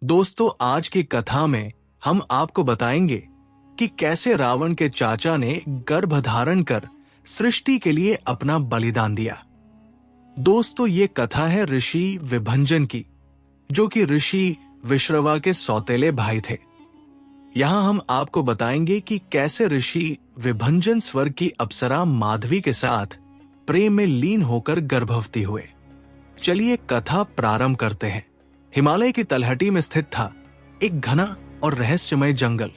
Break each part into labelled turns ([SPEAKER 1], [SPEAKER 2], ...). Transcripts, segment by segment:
[SPEAKER 1] दोस्तों, आज की कथा में हम आपको बताएंगे कि कैसे रावण के चाचा ने गर्भ धारण कर सृष्टि के लिए अपना बलिदान दिया। दोस्तों, ये कथा है ऋषि विभंजन की, जो कि ऋषि विश्रवा के सौतेले भाई थे। यहां हम आपको बताएंगे कि कैसे ऋषि विभंजन स्वर्ग की अप्सरा माधवी के साथ प्रेम में लीन होकर गर्भवती हुए। चलिए कथा प्रारंभ करते हैं। हिमालय की तलहटी में स्थित था एक घना और रहस्यमय जंगल,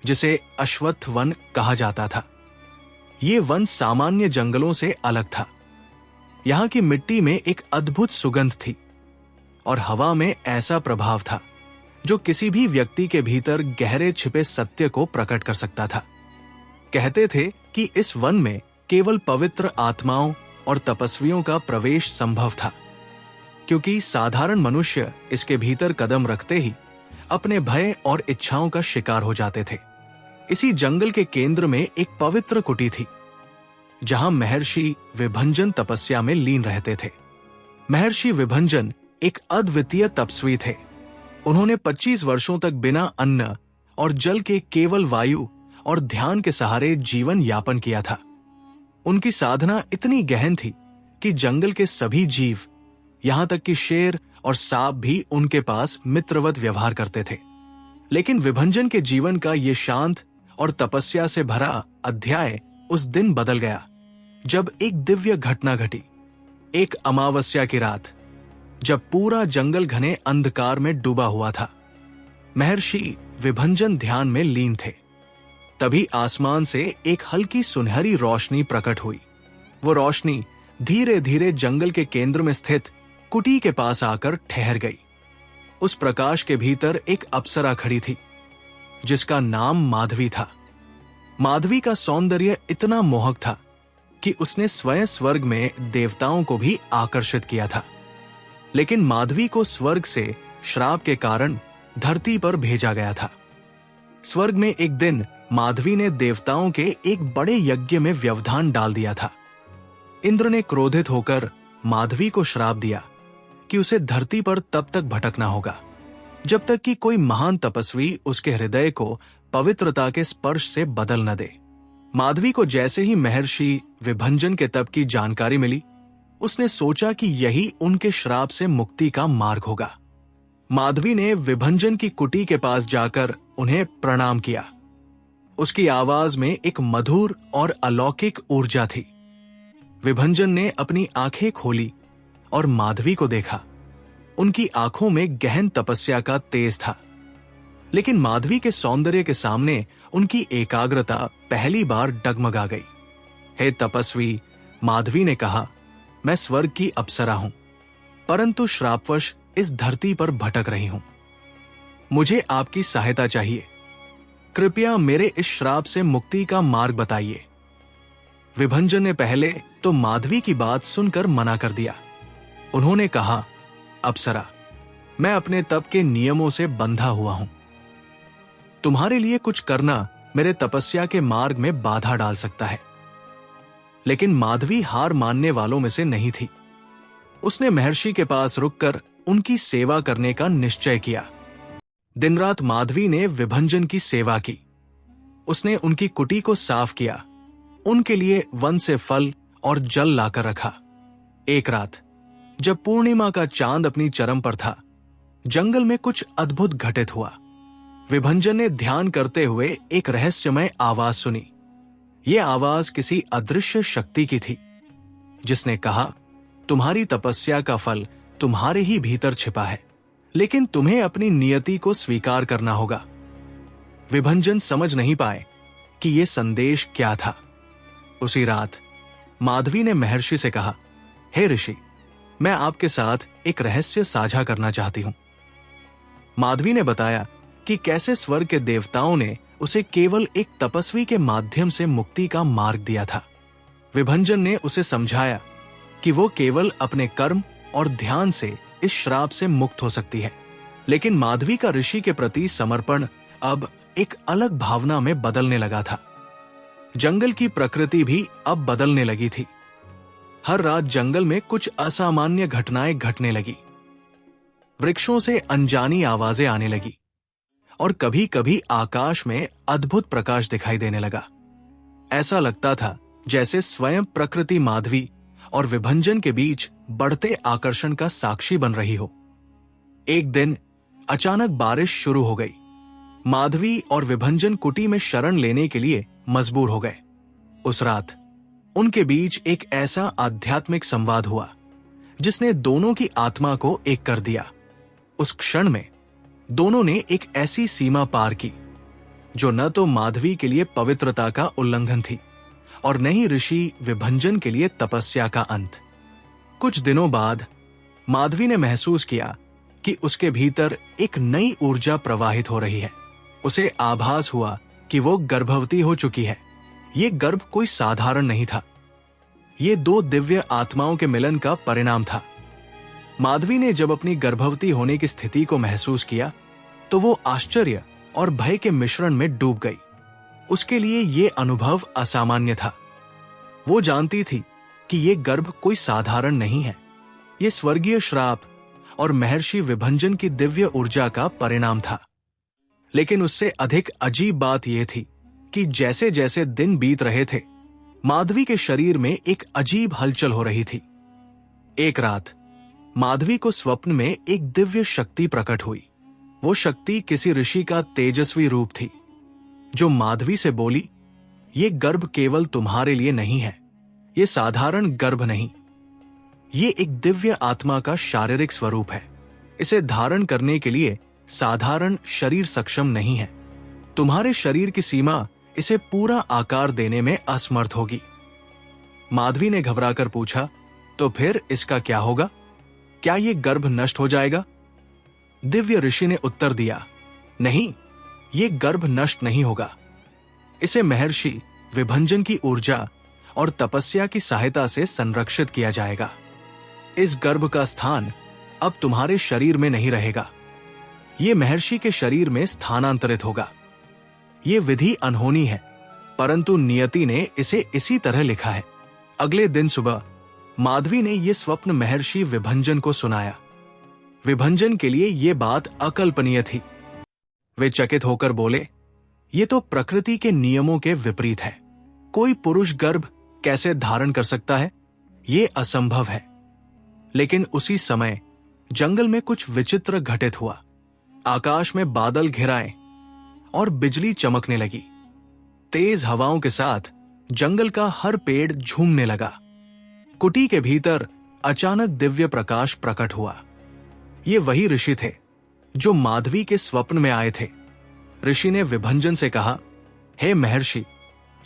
[SPEAKER 1] जिसे अश्वत्थ वन कहा जाता था। ये वन सामान्य जंगलों से अलग था। यहाँ की मिट्टी में एक अद्भुत सुगंध थी और हवा में ऐसा प्रभाव था जो किसी भी व्यक्ति के भीतर गहरे छिपे सत्य को प्रकट कर सकता था। कहते थे कि इस वन में केवल पवित्र आत्माओं और तपस्वियों का प्रवेश संभव था, क्योंकि साधारण मनुष्य इसके भीतर कदम रखते ही अपने भय और इच्छाओं का शिकार हो जाते थे। इसी जंगल के केंद्र में एक पवित्र कुटी थी, जहां महर्षि विभंजन तपस्या में लीन रहते थे। महर्षि विभंजन एक अद्वितीय तपस्वी थे। उन्होंने 25 वर्षों तक बिना अन्न और जल के केवल वायु और ध्यान के सहारे जीवन यापन किया था। उनकी साधना इतनी गहन थी कि जंगल के सभी जीव, यहां तक कि शेर और सांप भी उनके पास मित्रवत व्यवहार करते थे। लेकिन विभंजन के जीवन का ये शांत और तपस्या से भरा अध्याय उस दिन बदल गया, जब एक दिव्य घटना घटी। एक अमावस्या की रात, जब पूरा जंगल घने अंधकार में डूबा हुआ था, महर्षि विभंजन ध्यान में लीन थे। तभी आसमान से एक हल्की सुनहरी रोशनी प्रकट हुई। वो रोशनी धीरे धीरे जंगल के केंद्र में स्थित कुटी के पास आकर ठहर गई। उस प्रकाश के भीतर एक अप्सरा खड़ी थी, जिसका नाम माधवी था। माधवी का सौंदर्य इतना मोहक था कि उसने स्वयं स्वर्ग में देवताओं को भी आकर्षित किया था। लेकिन माधवी को स्वर्ग से श्राप के कारण धरती पर भेजा गया था। स्वर्ग में एक दिन माधवी ने देवताओं के एक बड़े यज्ञ में व्यवधान डाल दिया था। इंद्र ने क्रोधित होकर माधवी को श्राप दिया कि उसे धरती पर तब तक भटकना होगा जब तक कि कोई महान तपस्वी उसके हृदय को पवित्रता के स्पर्श से बदल न दे। माधवी को जैसे ही महर्षि विभंजन के तप की जानकारी मिली, उसने सोचा कि यही उनके श्राप से मुक्ति का मार्ग होगा। माधवी ने विभंजन की कुटी के पास जाकर उन्हें प्रणाम किया। उसकी आवाज में एक मधुर और अलौकिक ऊर्जा थी। विभंजन ने अपनी आंखें खोली और माधवी को देखा। उनकी आंखों में गहन तपस्या का तेज था, लेकिन माधवी के सौंदर्य के सामने उनकी एकाग्रता पहली बार डगमगा गई। हे तपस्वी, माधवी ने कहा, मैं स्वर्ग की अप्सरा हूं, परंतु श्रापवश इस धरती पर भटक रही हूं। मुझे आपकी सहायता चाहिए। कृपया मेरे इस श्राप से मुक्ति का मार्ग बताइए। विभंजन ने पहले तो माधवी की बात सुनकर मना कर दिया। उन्होंने कहा, अप्सरा, मैं अपने तप के नियमों से बंधा हुआ हूं। तुम्हारे लिए कुछ करना मेरे तपस्या के मार्ग में बाधा डाल सकता है। लेकिन माधवी हार मानने वालों में से नहीं थी। उसने महर्षि के पास रुककर उनकी सेवा करने का निश्चय किया। दिन रात माधवी ने विभंजन की सेवा की। उसने उनकी कुटी को साफ किया, उनके लिए वन से फल और जल लाकर रखा। एक रात, जब पूर्णिमा का चांद अपनी चरम पर था, जंगल में कुछ अद्भुत घटित हुआ। विभंजन ने ध्यान करते हुए एक रहस्यमय आवाज सुनी। यह आवाज किसी अदृश्य शक्ति की थी, जिसने कहा, तुम्हारी तपस्या का फल तुम्हारे ही भीतर छिपा है, लेकिन तुम्हें अपनी नियति को स्वीकार करना होगा। विभंजन समझ नहीं पाए कि यह संदेश क्या था। उसी रात माधवी ने महर्षि से कहा, हे ऋषि, मैं आपके साथ एक रहस्य साझा करना चाहती हूं। माधवी ने बताया कि कैसे स्वर्ग के देवताओं ने उसे केवल एक तपस्वी के माध्यम से मुक्ति का मार्ग दिया था। विभंजन ने उसे समझाया कि वो केवल अपने कर्म और ध्यान से इस श्राप से मुक्त हो सकती है। लेकिन माधवी का ऋषि के प्रति समर्पण अब एक अलग भावना में बदलने लगा था। जंगल की प्रकृति भी अब बदलने लगी थी। हर रात जंगल में कुछ असामान्य घटनाएं घटने लगी। वृक्षों से अनजानी आवाजें आने लगी और कभी कभी आकाश में अद्भुत प्रकाश दिखाई देने लगा। ऐसा लगता था जैसे स्वयं प्रकृति माधवी और विभंजन के बीच बढ़ते आकर्षण का साक्षी बन रही हो। एक दिन अचानक बारिश शुरू हो गई। माधवी और विभंजन कुटी में शरण लेने के लिए मजबूर हो गए। उस रात उनके बीच एक ऐसा आध्यात्मिक संवाद हुआ जिसने दोनों की आत्मा को एक कर दिया। उस क्षण में दोनों ने एक ऐसी सीमा पार की जो न तो माधवी के लिए पवित्रता का उल्लंघन थी और न ही ऋषि विभंजन के लिए तपस्या का अंत। कुछ दिनों बाद माधवी ने महसूस किया कि उसके भीतर एक नई ऊर्जा प्रवाहित हो रही है। उसे आभास हुआ कि वो गर्भवती हो चुकी है। ये गर्भ कोई साधारण नहीं था, ये दो दिव्य आत्माओं के मिलन का परिणाम था। माधवी ने जब अपनी गर्भवती होने की स्थिति को महसूस किया तो वो आश्चर्य और भय के मिश्रण में डूब गई। उसके लिए ये अनुभव असामान्य था। वो जानती थी कि ये गर्भ कोई साधारण नहीं है, ये स्वर्गीय श्राप और महर्षि विभंजन की दिव्य ऊर्जा का परिणाम था। लेकिन उससे अधिक अजीब बात यह थी कि जैसे जैसे दिन बीत रहे थे, माधवी के शरीर में एक अजीब हलचल हो रही थी। एक रात माधवी को स्वप्न में एक दिव्य शक्ति प्रकट हुई। वो शक्ति किसी ऋषि का तेजस्वी रूप थी, जो माधवी से बोली, ये गर्भ केवल तुम्हारे लिए नहीं है, ये साधारण गर्भ नहीं, ये एक दिव्य आत्मा का शारीरिक स्वरूप है। इसे धारण करने के लिए साधारण शरीर सक्षम नहीं है। तुम्हारे शरीर की सीमा इसे पूरा आकार देने में असमर्थ होगी। माधवी ने घबराकर पूछा, तो फिर इसका क्या होगा? क्या ये गर्भ नष्ट हो जाएगा? दिव्य ऋषि ने उत्तर दिया, नहीं, ये गर्भ नष्ट नहीं होगा। इसे महर्षि विभंजन की ऊर्जा और तपस्या की सहायता से संरक्षित किया जाएगा। इस गर्भ का स्थान अब तुम्हारे शरीर में नहीं रहेगा, ये महर्षि के शरीर में स्थानांतरित होगा। ये विधि अनहोनी है, परंतु नियति ने इसे इसी तरह लिखा है। अगले दिन सुबह माधवी ने यह स्वप्न महर्षि विभंजन को सुनाया। विभंजन के लिए यह बात अकल्पनीय थी। वे चकित होकर बोले, ये तो प्रकृति के नियमों के विपरीत है। कोई पुरुष गर्भ कैसे धारण कर सकता है? ये असंभव है। लेकिन उसी समय जंगल में कुछ विचित्र घटित हुआ। आकाश में बादल घिराए और बिजली चमकने लगी। तेज हवाओं के साथ जंगल का हर पेड़ झूमने लगा। कुटी के भीतर अचानक दिव्य प्रकाश प्रकट हुआ। ये वही ऋषि थे जो माधवी के स्वप्न में आए थे। ऋषि ने विभंजन से कहा, हे महर्षि,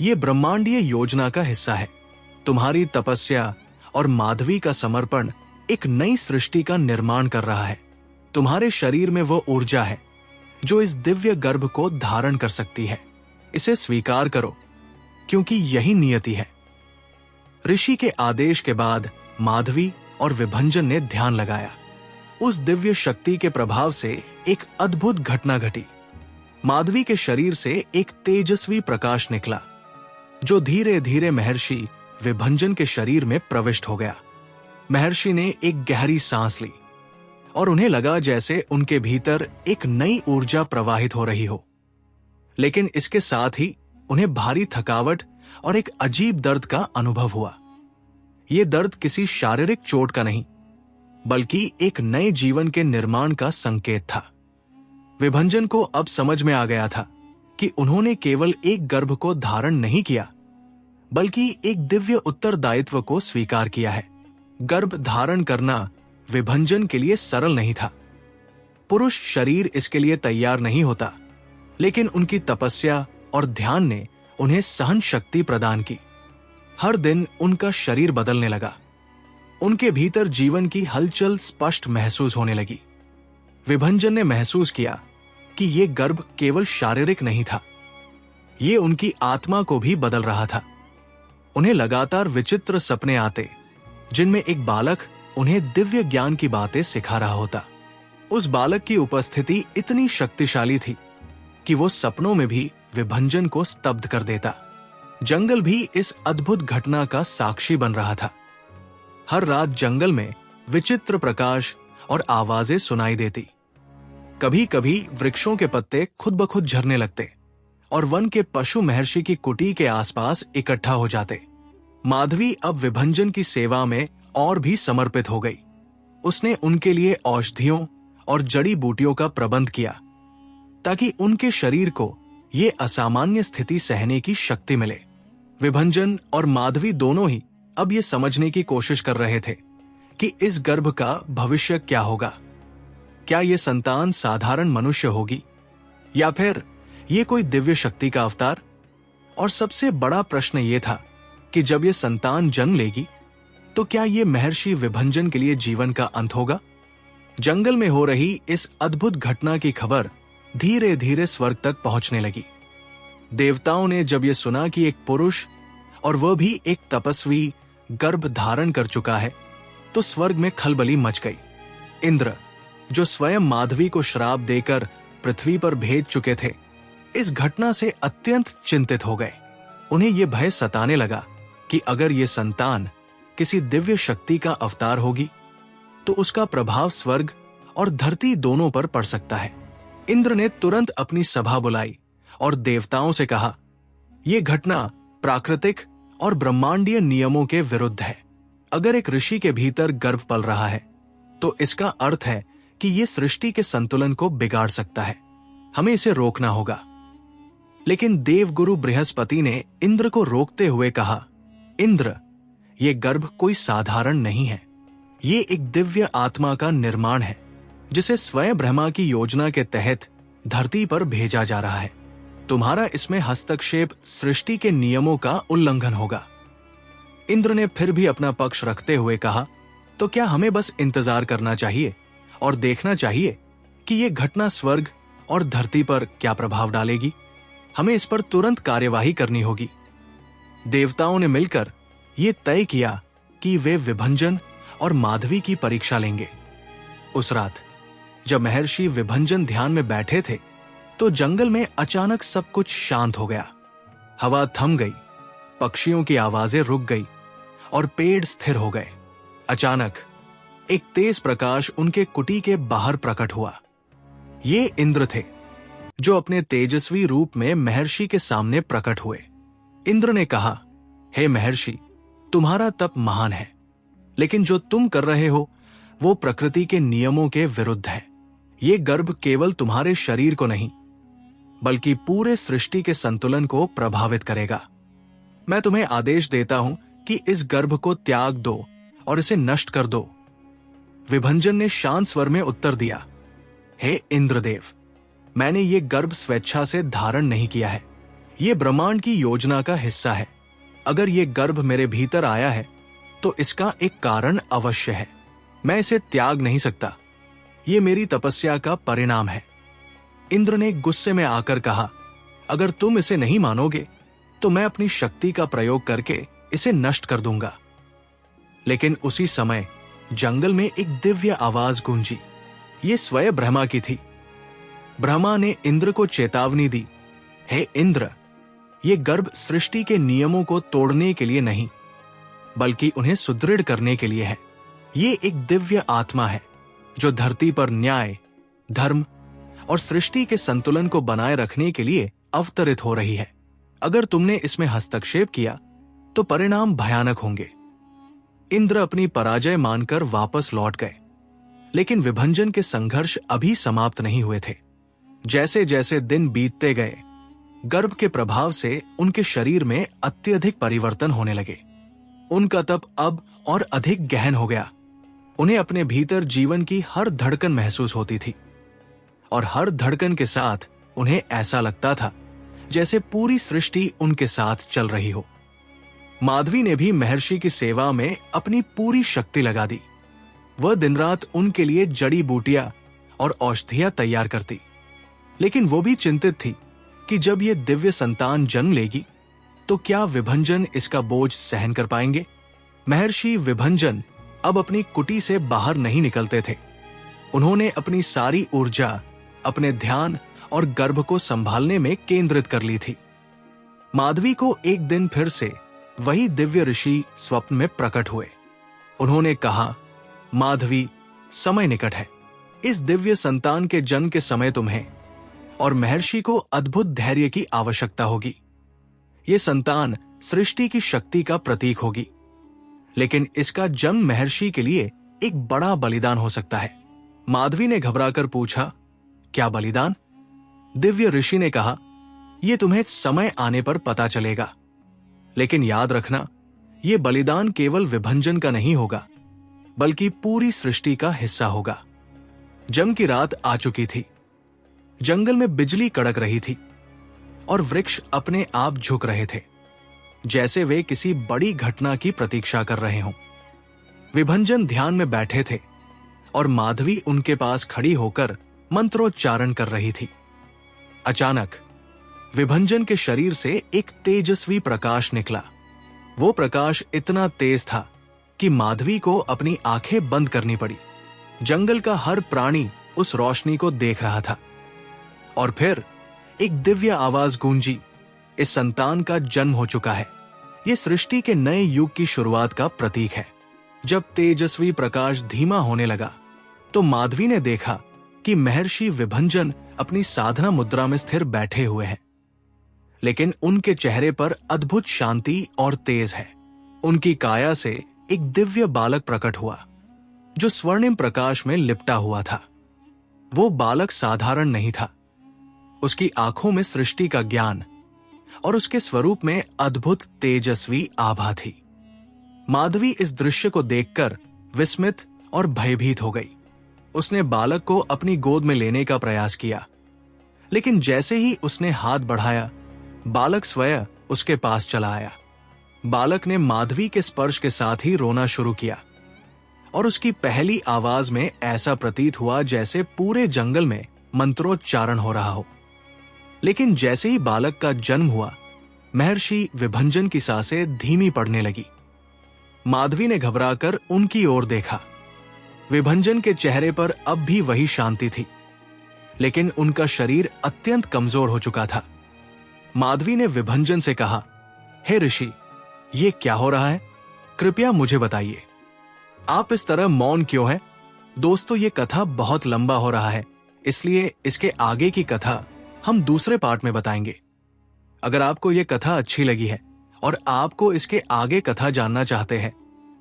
[SPEAKER 1] ये ब्रह्मांडीय योजना का हिस्सा है। तुम्हारी तपस्या और माधवी का समर्पण एक नई सृष्टि का निर्माण कर रहा है। तुम्हारे शरीर में वो ऊर्जा है जो इस दिव्य गर्भ को धारण कर सकती है। इसे स्वीकार करो, क्योंकि यही नियति है। ऋषि के आदेश के बाद माधवी और विभंजन ने ध्यान लगाया। उस दिव्य शक्ति के प्रभाव से एक अद्भुत घटना घटी। माधवी के शरीर से एक तेजस्वी प्रकाश निकला, जो धीरे धीरे महर्षि विभंजन के शरीर में प्रविष्ट हो गया। महर्षि ने एक गहरी सांस ली और उन्हें लगा जैसे उनके भीतर एक नई ऊर्जा प्रवाहित हो रही हो। लेकिन इसके साथ ही उन्हें भारी थकावट और एक अजीब दर्द का अनुभव हुआ। यह दर्द किसी शारीरिक चोट का नहीं, बल्कि एक नए जीवन के निर्माण का संकेत था। विभंजन को अब समझ में आ गया था कि उन्होंने केवल एक गर्भ को धारण नहीं किया, बल्कि एक दिव्य उत्तरदायित्व को स्वीकार किया है। गर्भ धारण करना विभंजन के लिए सरल नहीं था। पुरुष शरीर इसके लिए तैयार नहीं होता, लेकिन उनकी तपस्या और ध्यान ने उन्हें सहन शक्ति प्रदान की। हर दिन उनका शरीर बदलने लगा। उनके भीतर जीवन की हलचल स्पष्ट महसूस होने लगी। विभंजन ने महसूस किया कि यह गर्भ केवल शारीरिक नहीं था, ये उनकी आत्मा को भी बदल रहा था। उन्हें लगातार विचित्र सपने आते, जिनमें एक बालक उन्हें दिव्य ज्ञान की बातें सिखा रहा होता। उस बालक की उपस्थिति इतनी शक्तिशाली थी कि वो सपनों में भी विभंजन को स्तब्ध कर देता। जंगल भी इस अद्भुत घटना का साक्षी बन रहा था। हर रात जंगल में विचित्र प्रकाश और आवाजें सुनाई देती। कभी कभी वृक्षों के पत्ते खुद ब खुद झरने लगते और वन के पशु महर्षि की कुटी के आसपास इकट्ठा हो जाते। माधवी अब विभंजन की सेवा में और भी समर्पित हो गई। उसने उनके लिए औषधियों और जड़ी बूटियों का प्रबंध किया ताकि उनके शरीर को ये असामान्य स्थिति सहने की शक्ति मिले। विभंजन और माधवी दोनों ही अब ये समझने की कोशिश कर रहे थे कि इस गर्भ का भविष्य क्या होगा। क्या ये संतान साधारण मनुष्य होगी या फिर ये कोई दिव्य शक्ति का अवतार? और सबसे बड़ा प्रश्न ये था कि जब ये संतान जन्म लेगी तो क्या ये महर्षि विभंजन के लिए जीवन का अंत होगा? जंगल में हो रही इस अद्भुत घटना की खबर धीरे धीरे स्वर्ग तक पहुंचने लगी। देवताओं ने जब ये सुना कि एक पुरुष, और वह भी एक तपस्वी, गर्भ धारण कर चुका है, तो स्वर्ग में खलबली मच गई। इंद्र, जो स्वयं माधवी को श्राप देकर पृथ्वी पर भेज चुके थे, इस घटना से अत्यंत चिंतित हो गए। उन्हें यह भय सताने लगा कि अगर ये संतान किसी दिव्य शक्ति का अवतार होगी तो उसका प्रभाव स्वर्ग और धरती दोनों पर पड़ सकता है। इंद्र ने तुरंत अपनी सभा बुलाई और देवताओं से कहा, यह घटना प्राकृतिक और ब्रह्मांडीय नियमों के विरुद्ध है। अगर एक ऋषि के भीतर गर्भ पल रहा है तो इसका अर्थ है कि यह सृष्टि के संतुलन को बिगाड़ सकता है। हमें इसे रोकना होगा। लेकिन देवगुरु बृहस्पति ने इंद्र को रोकते हुए कहा, इंद्र, यह गर्भ कोई साधारण नहीं है। ये एक दिव्य आत्मा का निर्माण है जिसे स्वयं ब्रह्मा की योजना के तहत धरती पर भेजा जा रहा है। तुम्हारा इसमें हस्तक्षेप सृष्टि के नियमों का उल्लंघन होगा। इंद्र ने फिर भी अपना पक्ष रखते हुए कहा, तो क्या हमें बस इंतजार करना चाहिए और देखना चाहिए कि यह घटना स्वर्ग और धरती पर क्या प्रभाव डालेगी? हमें इस पर तुरंत कार्यवाही करनी होगी। देवताओं ने मिलकर यह तय किया कि वे विभंजन और माधवी की परीक्षा लेंगे। उस रात जब महर्षि विभंजन ध्यान में बैठे थे तो जंगल में अचानक सब कुछ शांत हो गया। हवा थम गई, पक्षियों की आवाजें रुक गई और पेड़ स्थिर हो गए। अचानक एक तेज प्रकाश उनके कुटी के बाहर प्रकट हुआ। ये इंद्र थे जो अपने तेजस्वी रूप में महर्षि के सामने प्रकट हुए। इंद्र ने कहा, हे महर्षि, तुम्हारा तप महान है, लेकिन जो तुम कर रहे हो वो प्रकृति के नियमों के विरुद्ध है। ये गर्भ केवल तुम्हारे शरीर को नहीं बल्कि पूरे सृष्टि के संतुलन को प्रभावित करेगा। मैं तुम्हें आदेश देता हूं कि इस गर्भ को त्याग दो और इसे नष्ट कर दो। विभंजन ने शांत स्वर में उत्तर दिया, हे इंद्रदेव, मैंने ये गर्भ स्वेच्छा से धारण नहीं किया है। ये ब्रह्मांड की योजना का हिस्सा है। अगर ये गर्भ मेरे भीतर आया है तो इसका एक कारण अवश्य है। मैं इसे त्याग नहीं सकता। ये मेरी तपस्या का परिणाम है। इंद्र ने गुस्से में आकर कहा, अगर तुम इसे नहीं मानोगे तो मैं अपनी शक्ति का प्रयोग करके इसे नष्ट कर दूंगा। लेकिन उसी समय जंगल में एक दिव्य आवाज गूंजी। ये स्वयं ब्रह्मा की थी। ब्रह्मा ने इंद्र को चेतावनी दी, हे इंद्र, ये गर्भ सृष्टि के नियमों को तोड़ने के लिए नहीं बल्कि उन्हें सुदृढ़ करने के लिए है। ये एक दिव्य आत्मा है जो धरती पर न्याय, धर्म और सृष्टि के संतुलन को बनाए रखने के लिए अवतरित हो रही है। अगर तुमने इसमें हस्तक्षेप किया तो परिणाम भयानक होंगे। इंद्र अपनी पराजय मानकर वापस लौट गए, लेकिन विभंजन के संघर्ष अभी समाप्त नहीं हुए थे। जैसे जैसे दिन बीतते गए, गर्भ के प्रभाव से उनके शरीर में अत्यधिक परिवर्तन होने लगे। उनका तप अब और अधिक गहन हो गया। उन्हें अपने भीतर जीवन की हर धड़कन महसूस होती थी और हर धड़कन के साथ उन्हें ऐसा लगता था जैसे पूरी सृष्टि उनके साथ चल रही हो। माधवी ने भी महर्षि की सेवा में अपनी पूरी शक्ति लगा दी। वह दिन रात उनके लिए जड़ी बूटियां और औषधियां तैयार करती, लेकिन वो भी चिंतित थी कि जब ये दिव्य संतान जन्म लेगी तो क्या विभंजन इसका बोझ सहन कर पाएंगे। महर्षि विभंजन अब अपनी कुटी से बाहर नहीं निकलते थे। उन्होंने अपनी सारी ऊर्जा अपने ध्यान और गर्भ को संभालने में केंद्रित कर ली थी। माधवी को एक दिन फिर से वही दिव्य ऋषि स्वप्न में प्रकट हुए। उन्होंने कहा, माधवी, समय निकट है। इस दिव्य संतान के जन्म के समय तुम्हें और महर्षि को अद्भुत धैर्य की आवश्यकता होगी। ये संतान सृष्टि की शक्ति का प्रतीक होगी, लेकिन इसका जन्म महर्षि के लिए एक बड़ा बलिदान हो सकता है। माधवी ने घबराकर पूछा, क्या बलिदान? दिव्य ऋषि ने कहा, यह तुम्हें समय आने पर पता चलेगा, लेकिन याद रखना, यह बलिदान केवल विभंजन का नहीं होगा, बल्कि पूरी सृष्टि का हिस्सा होगा। जम की रात आ चुकी थी। जंगल में बिजली कड़क रही थी और वृक्ष अपने आप झुक रहे थे, जैसे वे किसी बड़ी घटना की प्रतीक्षा कर रहे हों। विभंजन ध्यान में बैठे थे और माधवी उनके पास खड़ी होकर मंत्रोच्चारण कर रही थी। अचानक विभंजन के शरीर से एक तेजस्वी प्रकाश निकला। वो प्रकाश इतना तेज था कि माधवी को अपनी आंखें बंद करनी पड़ी। जंगल का हर प्राणी उस रोशनी को देख रहा था। और फिर एक दिव्य आवाज गूंजी, इस संतान का जन्म हो चुका है। यह सृष्टि के नए युग की शुरुआत का प्रतीक है। जब तेजस्वी प्रकाश धीमा होने लगा तो माधवी ने देखा कि महर्षि विभंजन अपनी साधना मुद्रा में स्थिर बैठे हुए हैं, लेकिन उनके चेहरे पर अद्भुत शांति और तेज है। उनकी काया से एक दिव्य बालक प्रकट हुआ, जो स्वर्णिम प्रकाश में लिपटा हुआ था। वो बालक साधारण नहीं था। उसकी आंखों में सृष्टि का ज्ञान और उसके स्वरूप में अद्भुत तेजस्वी आभा थी। माधवी इस दृश्य को देखकर विस्मित और भयभीत हो गई। उसने बालक को अपनी गोद में लेने का प्रयास किया, लेकिन जैसे ही उसने हाथ बढ़ाया, बालक स्वयं उसके पास चला आया। बालक ने माधवी के स्पर्श के साथ ही रोना शुरू किया और उसकी पहली आवाज में ऐसा प्रतीत हुआ जैसे पूरे जंगल में मंत्रोच्चारण हो रहा हो। लेकिन जैसे ही बालक का जन्म हुआ, महर्षि विभंजन की सांसें धीमी पड़ने लगी। माधवी ने घबराकर उनकी ओर देखा। विभंजन के चेहरे पर अब भी वही शांति थी, लेकिन उनका शरीर अत्यंत कमजोर हो चुका था। माधवी ने विभंजन से कहा, हे ऋषि, ये क्या हो रहा है? कृपया मुझे बताइए। आप इस तरह मौन क्यों हैं? दोस्तों, ये कथा बहुत लंबा हो रहा है, इसलिए इसके आगे की कथा हम दूसरे पार्ट में बताएंगे। अगर आपको ये कथा अच्छी लगी है और आपको इसके आगे कथा जानना चाहते हैं,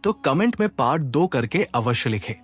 [SPEAKER 1] तो कमेंट में पार्ट 2 करके अवश्य लिखें।